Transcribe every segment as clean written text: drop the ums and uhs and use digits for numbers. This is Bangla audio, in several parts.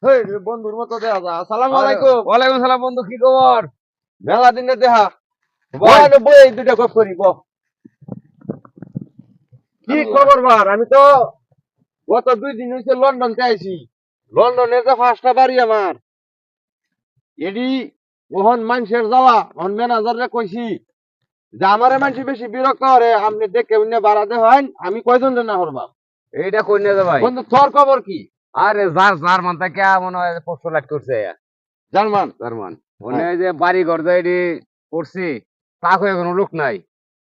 বন্ধুর মতো দেখা যায়। আসসালামু আলাইকুম। ওয়ালাইকুম সালাম বন্ধু, কি খবর? মেলা দিনে দেখা বল। বই এই দুইটা গপ করি ব। কি খবর বার? আমি তো গত 2 দিন হইছে লন্ডন তে আইছি। লন্ডনে যে ফার্স্টটা বাড়ি আমার এডি ওহন মানুষের জ্বালা ওহন ম্যানেজারে কইছি যে আমারে মানুষ বেশি বিরক্ত করে, আপনি দেখে উনি বাড়াতে হয়, আমি কয়জন না হরবাম। এইটা কই নিয়ে যা ভাই? বন্ধু তোর খবর কি? আরে জার্মান থেকে মনে হয় পোস্ট লাইট করছে। জার্মান জার্মান মনে হয় যে বাড়ি ঘর এটি করছি, তা হয়ে কোনো লোক নাই।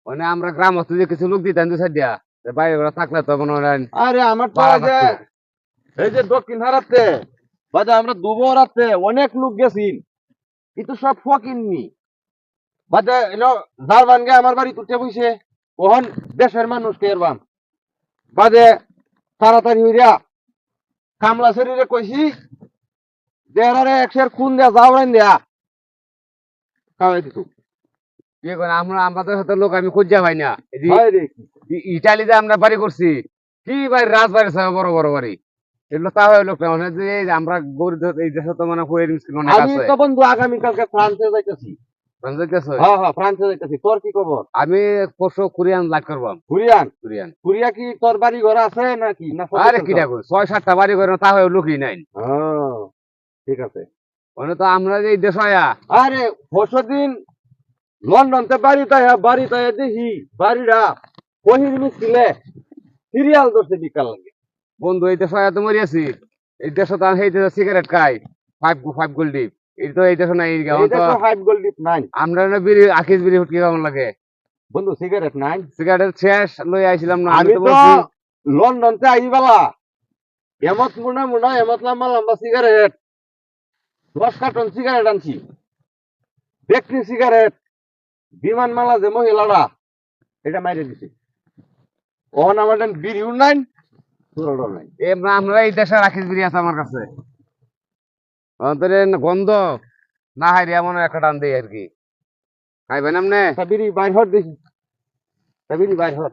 মানে আমরা গ্রাম হচ্ছে যে কিছু লোক দিতেন দু সাইড দিয়া, বাড়ি ঘর থাকলে তো মনে হয় আরে আমার তো ভাড়া এই যে থাকতো। এই যে দক্ষিণ হারাতে বাজে আমরা দুবরাতে অনেক লোক গেছিন, কিন্তু সব ফকিননি বাজে জার্মান গে আমার বাড়ি তুলতে বইছে ওহন দেশের মানুষ কে এরবাম বাজে তাড়াতাড়ি হইরা কামলা শরীরে কইছি দেড়ারে একশের খুন দেয়া যাওয়াইন দেয়া খাওয়াই দিত। কি করে আমরা আমাদের সাথে লোক আমি খুঁজা পাই না। এই যে হয় রে ইটালিতে আমরা বাড়ি করছি, কি বাড়ি রাজবাড়ি সব বড় বড় বাড়ি, এগুলো তা হয় লোক না। মানে যে এই যে আমরা গরিব এই দেশে তো মানে হুয়ের মিসকিন অনেক আমি আছে। তো বন্ধু আগামীকালকে ফ্রান্সে যাইতেছি। বুঝতেছো? হ্যাঁ হ্যাঁ ফ্রান্সে যাইতেছি। তোর কি খবর? আমি পরশু কোরিয়ান লাইক করবো। কুরিয়ান কোরিয়ান কুরিয়া কি তোর বাড়ি ঘর আছে নাকি না? আরে কি দেখো 6-7টা বাড়ি করে তা হয় লোকই নাই। হ্যাঁ ঠিক আছে। মানে তো আমরা যে এই দেশ আয়া আরে পরশুদিন লন্ডন তে বাড়িতে দেখি বাড়িটা কহির মিছিলে সিরিয়াল ধরছে বিকাল লাগে। বন্ধু এই দেশ আয়া তো মরিয়াছি। এই দেশে তো সেই দেশে সিগারেট খাই, ফাইভ গোল্ডি। এই তো এই দেশে নাই। এই দেখো 5 গোল্ড ডিপ নাই আমরা না বিড়ি আখিস বিড়ি ফুটকি কেমন লাগে। বন্ধু, সিগারেট নাই। সিগারেট শেষ লই আইছিলাম না আমি তো তো বলছি। লন্ডন তে আইবালা এমত মুনা মুনা এমত লম্বা লম্বা সিগারেট 10 কার্টন সিগারেট আনছি। ব্যক্তি সিগারেট বিমানমালা যে মহিলারা এটা মাইরে দিছে। ওহন আমাদের বিড়িও নাই সুরডও নাই। আমরা এই দেশে আখিস বিড়ি আছে আমার কাছে। অন্তরে গন্ধ না হাই রে এমন একটা টান দেই আর কি। খাইবেন আমনে? বিড়ি বাইর হর দেখি, বিড়ি বাইর হর।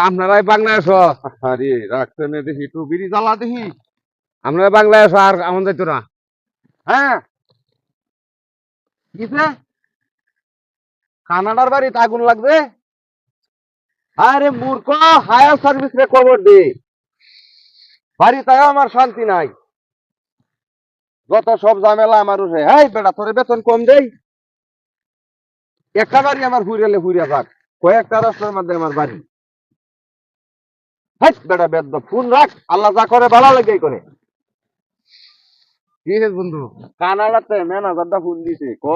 আপনারাই বাংলাদেশ, আরে রাখতে নে দেখি একটু বিড়ি জ্বালা দেখি। আপনারা বাংলাদেশ আর আমাদের যাইতো না। হ্যাঁ কিসে কানাডার বাড়িতে আগুন লাগবে? আরে মূর্খ, হায়ার সার্ভিস রে খবর দে। বাড়িতে আমার শান্তি নাই, যত সব ঝামেলা আমার উঠে। এই বেটা তোরে বেতন কম দেই, একটা বাড়ি আমার ফুরিয়ালে ফুরিয়া থাক, কয়েকটা রাস্তার মধ্যে আমার বাড়ি। হাই বেটা বেদ্য ফোন রাখ, আল্লাহ যা করে ভালো লাগে করে। কি হয়েছে বন্ধু? কানাডাতে ম্যানেজারটা ফোন দিছে ক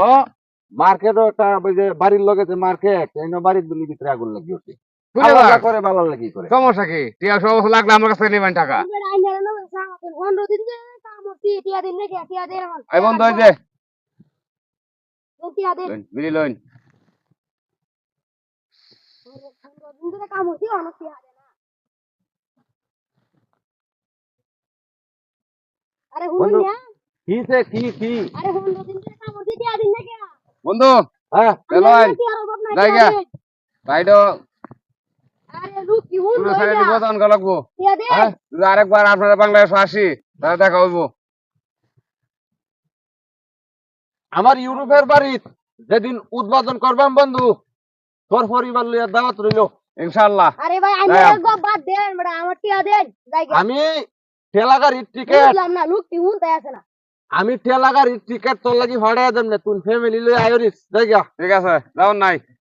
মার্কেটও একটা ওই যে বাড়ির লগে যে মার্কেট এই বাড়ির গুলি ভিতরে আগুন লাগি উঠে। আল্লাহ যা করে ভালো লাগি করে। সমস্যা কি? টিয়া সমস্যা লাগলে আমার কাছে নেবেন টাকা। এই বন্ধু এই যে বিড়ি লইন। বন্ধু কিসে কি কি বন্ধু হ্যাঁ চলেন জায়গা রাইডো পুরো সাইডে বোতান লাগবো। হ্যাঁ যদি আরেকবার আপনারা বাংলাদেশ আসি তাহলে দেখা হইব। আমার ইউরোপের বাড়ি যেদিন উদ্বোধন করবাম বন্ধু, তোর পরিবার লইয়া দাওয়াত রইল ইনশাআল্লাহ। আরে ভাই আমি যাইয়া। একবার বাদ দেন বড় আমার টিয়া দেন জায়গা আমি ঠেলাগাড়ির টিকেট বুঝলাম না লোক কি হুনতে আছে না আমি ঠেলাগাড়ির টিকেট তোর লাগি ভাড়াইয়া দেব না, তুই ফ্যামিলি লই আইরিস জায়গা। ঠিক আছে যাও নাই।